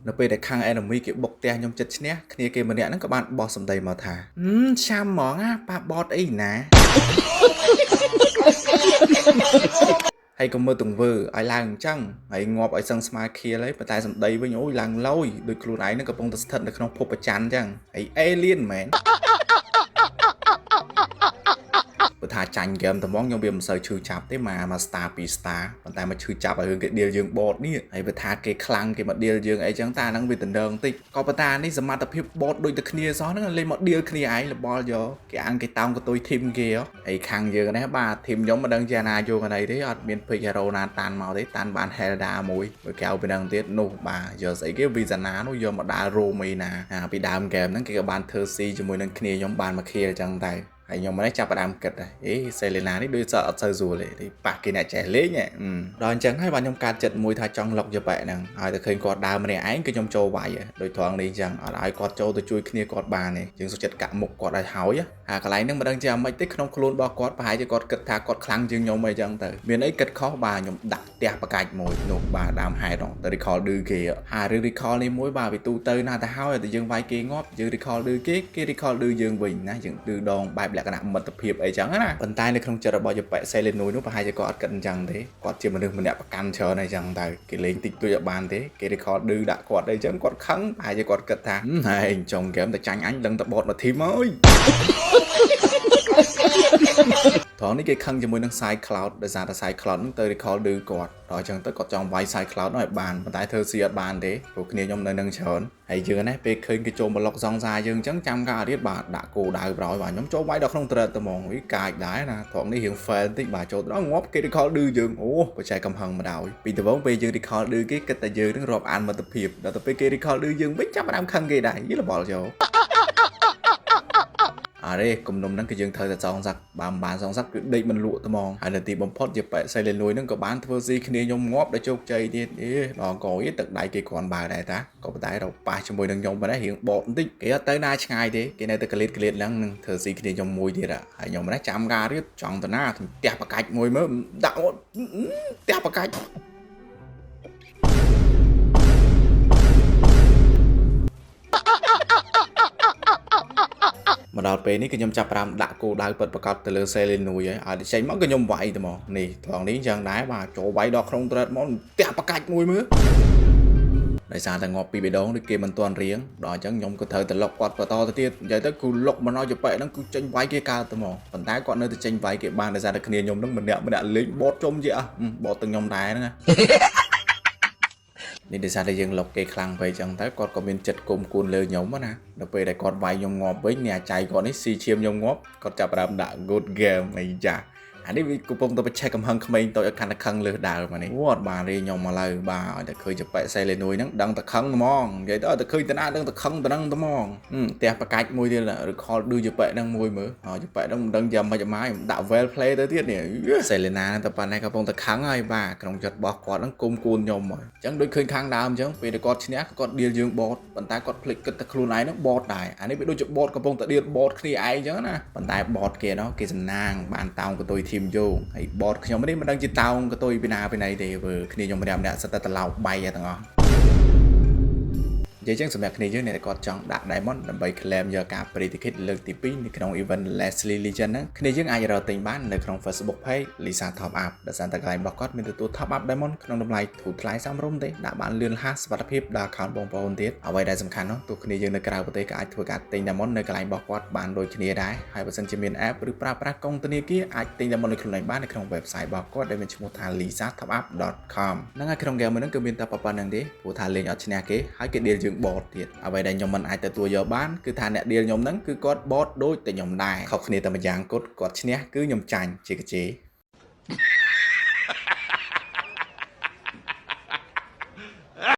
នៅពេលដែលខាង enemy គេបុកផ្ទះខ្ញុំចិត្តឈ្នះគ្នាគេម្នាក់ហ្នឹងក៏បានបោះសម្ដីមកថាឆាំហ្មងណាប៉ះបតអីណាហើយកុំមើលទង្វើឲ្យឡើងអញ្ចឹងហើយងាប់ឲ្យសឹងស្មើខៀលហើយប៉ុន្តែសម្ដីវិញអូយឡើងលយដូចខ្លួនឯងហ្នឹងកំពុងតែស្ថិតនៅក្នុងភពប្រច័នអញ្ចឹងហើយ alien មែនបើថាចាញ់ហ្គេមត្មងខ្ញុំវាមិនសូវឈឺចាប់ទេមក star 2 star ប៉ុន្តែមកឈឺចាប់ឲ្យរឿងគេ deal យើង bot នេះហើយបើថាគេខ្លាំងគេមក deal យើងអីចឹងតាហ្នឹងវាដណ្ដើងតិចក៏ប៉ុន្តែនេះសមត្ថភាព bot ដូចតែគ្នាសោះហ្នឹងលេងមក deal គ្នាឯងលបល់យកគេអាំងគេតោងកតុយធីមគេហើយខាងយើងនេះបាទធីមខ្ញុំមិនដឹងជាណាយកអីទេអត់មាន pick hero ណាតាន់មកទេតាន់បាន Helda មួយបើកៅពីហ្នឹងទៀតនោះបាទយកស្អីគេ Vizana នោះយកមកដើរ roam អីណាពីដើម game ហ្នឹងគេក៏បានធ្វើ C ជាមួយនឹងគ្នាខ្ញុំបានមកខៀលចឹងតែហើយខ្ញុំមិនចាប់ផ្ដើមគិតដែរសេលេណានេះដូចសអត់សូវស្រួលទេប៉ះគេអ្នកចេះលេងដល់អញ្ចឹងហើយបាទខ្ញុំកាត់ចិត្តមួយថាចង់លុកយបែហ្នឹងហើយតែឃើញគាត់ដើរម្នាក់ឯងគឺខ្ញុំចូលវាយដោយត្រង់នេះអញ្ចឹងអត់ឲ្យគាត់ចូលទៅជួយគ្នាគាត់បានទេយើងសុខចិត្តកាក់មុខគាត់ឲ្យហើយកន្លែងហ្នឹងមិនដឹងជាអ្មេចទេក្នុងខ្លួនរបស់គាត់ប្រហែលជាគាត់គិតថាគាត់ខ្លាំងជាងខ្ញុំអីចឹងទៅមានអីគិតខុសបាទខ្ញុំដាក់ផ្ទះបកាច់មួយនោះបាទដើមហេតុទៅ recall ឌឺគេហើយរឿង recall នេះមួយបាទវាទូទៅណាទៅហើយតែយើងវាយគេងាប់យើង recall ឌឺគេ recall ឌឺយើងវិញណាយើងឌឺដងបែបលក្ខណៈមិត្តភាពអីចឹងណាប៉ុន្តែនៅក្នុងចិត្តរបស់យប៉ែសេលេនុយនោះប្រហែលជាគាត់អត់គិតអញ្ចឹងទេគាត់ជាមនុស្សម្នាក់ប្រកាន់ច្រើនអីចឹងទៅគេលេងតិចតួចអត់បានទេគេ recall ឌឺដាក់គាត់អីចឹងគាត់ខឹងប្រហែលជាគាត់គិតថាហែងចុងហ្គេមតែចាញ់អញដឹងតែបតមកធីមអើយត្រង់នេះគេខឹងជាមួយនឹង side cloud ដោយសារតែ side cloud ហ្នឹងទៅ recall ឌឺគាត់ដល់អញ្ចឹងទៅគាត់ចង់វាយ side cloud នោះឲ្យបានប៉ុន្តែធ្វើស៊ីអត់បានទេព្រោះគ្នាខ្ញុំនៅនឹងច្រើនហើយយើងណាពេលឃើញគេចូលមកលុកសងសាយើងអញ្ចឹងចាំការរៀបបាទដាក់គោដៅប្រយបាទខ្ញុំចូលវាយដល់ក្នុងត្រេតតែហ្មងកាចដែរណាត្រង់នេះរៀង fail បន្តិចបាទចូលដល់ងាប់គេ recall ឌឺយើងអូបច្ចេកកំហឹងមកដល់ពីដំបូងពេលយើង recall ឌឺគេគិតតែយើងនឹងរាប់អានមិត្តភាពដល់ទៅពេលគេ recall ឌឺយើងវិញចាប់ផ្ដើមខឹងគេដែរយីល្បល់ចូលអរេគំនុំហ្នឹងគឺយើងត្រូវតែសងសឹកបើមិនបានសងសឹកគឺដេកមិនលក់ត្មងហើយនៅទីបំផុតជាប៉ែសេលេនុយហ្នឹងក៏បានធ្វើស៊ីគ្នាខ្ញុំងាប់ដល់ជោគជ័យទៀតដល់កយទឹកដៃគេគ្រាន់បើដែរតាក៏ប៉ុន្តែរកប៉ះជាមួយនឹងខ្ញុំប៉ុណ្ណេះរៀងបកបន្តិចគេអត់ទៅណាឆ្ងាយទេគេនៅតែកលៀតហ្នឹងនឹងធ្វើស៊ីគ្នាខ្ញុំមួយទៀតហើយខ្ញុំណាចាំការរៀបចង់ទៅណាផ្ទះបកាច់មួយមើលដាក់ផ្ទះបកាច់មកដល់ពេលនេះគឺខ្ញុំចាប់ផ្ដើមដាក់គោដៅពិតប្រកបទៅលើសេលេនុយហើយឲ្យចេញមកក៏ខ្ញុំវាយទៅមកនេះត្រង់នេះចឹងដែរបាទចូលវាយដល់ក្នុងត្រេតមកផ្ទះបកាច់មួយមើលដោយសារតែងាប់ពីបេដងដូចគេមិនទាន់រៀងដល់អញ្ចឹងខ្ញុំក៏ត្រូវទៅលុកគាត់បន្តទៅទៀតនិយាយទៅគឺលុកមកដល់យប៉ែហ្នឹងគឺចេញវាយគេកើតទៅមកប៉ុន្តែគាត់នៅតែចេញវាយគេបានដោយសារតែគ្នាខ្ញុំហ្នឹងម្នាក់លេងបតជុំជាបតទៅខ្ញុំដែរហ្នឹងនេះដោយសារតែយើងលុកគេខ្លាំងពេកចឹងទៅគាត់ក៏មានចិត្តគុំគួនលើខ្ញុំណាដល់ពេលដែលគាត់វាយខ្ញុំងាប់វិញអ្នកចៃគាត់នេះស៊ីឈាមខ្ញុំងាប់គាត់ចាប់ផ្ដើមដាក់ good game អីចាអានេះវាកំពុងតែបច្ចេកកំហឹងក្មេងតូចឲ្យកាន់តែខឹងលើសដើមនេះអត់បានរៀនខ្ញុំមកឡើយបាទឲ្យតែឃើញចប៉ែសេលេនុយហ្នឹងដឹងតែខឹងហ្មងនិយាយទៅឲ្យតែឃើញតាណាដឹងតែខឹងតែហ្នឹងហ្មងផ្ទះបកាច់មួយទៀត recall ឌឺចប៉ែហ្នឹងមួយមើលចប៉ែហ្នឹងមិនដឹងយ៉ាងម៉េចម៉ាយដាក់ well play ទៅទៀតនេះសេលេណាតែប៉ុណ្ណេះកំពុងតែខឹងហើយបាទក្នុងចិត្តរបស់គាត់ហ្នឹងគុំគួនខ្ញុំហើយអញ្ចឹងដូចឃើញខាងដើមអញ្ចឹងពេលដែលគាត់ឈ្នះគាត់ deal យើង bot ប៉ុន្តែគាត់ភ្លេចគិតតែខ្លួនឯងហ្នឹង bot ដែរអានេះវាដូចជា bot កំពុងតែ deal bot គ្នាឯងអញ្ចឹងណាប៉ុន្តែ bot គេណោះគេសំណាងបានតោងកតុយធីមយោហើយ bot ខ្ញុំនេះមិនដឹងជាតោងកតុយពីណាពីណីទេព្រោះគ្នាខ្ញុំម្នាក់សិតតែត្រឡោកបាយទាំងអស់និយាយចឹងសម្រាប់គ្នាយើងអ្នកគាត់ចង់ដាក់ diamond ដើម្បី claim យកការ free ticket លើកទី2នៅក្នុង event Leslie Legend ហ្នឹងគ្នាយើងអាចរកទិញបាននៅក្នុង Facebook page Lisa Top Up ដែលសារតែកន្លែងរបស់គាត់មានទទួល Top Up Diamond ក្នុងតម្លៃធូរថ្លៃសមរម្យទេដាក់បានលឿនរហ័សសុវត្ថិភាពដល់ account បងប្អូនទៀតអ្វីដែលសំខាន់នោះទោះគ្នាយើងនៅក្រៅប្រទេសក៏អាចធ្វើការទិញ Diamond នៅកន្លែងរបស់គាត់បានដូចគ្នាដែរហើយបើសិនជាមាន app ឬប្រើប្រាស់កុងធនាគារអាចទិញ Diamond នៅខ្លួនឯងបាននៅក្នុង website របស់គាត់ដែលមានឈ្មោះថា lisatopup.com ហ្នឹងហើយក្នុង game ហ្នឹងគឺមានតែប៉ុណ្្នឹងទេព្រោះថាលេងអត់ឈ្នះគេហើយគេ deal យើង bot ទៀតអ្វីដែលខ្ញុំមិនអាចទទួលយកបានគឺថាអ្នក deal ខ្ញុំហ្នឹងគឺគាត់ bot ដូចតែខ្ញុំដែរខុសគ្នាតែម្យ៉ាងគាត់ឈ្នះគឺខ្ញុំចាញ់ជាកាជេ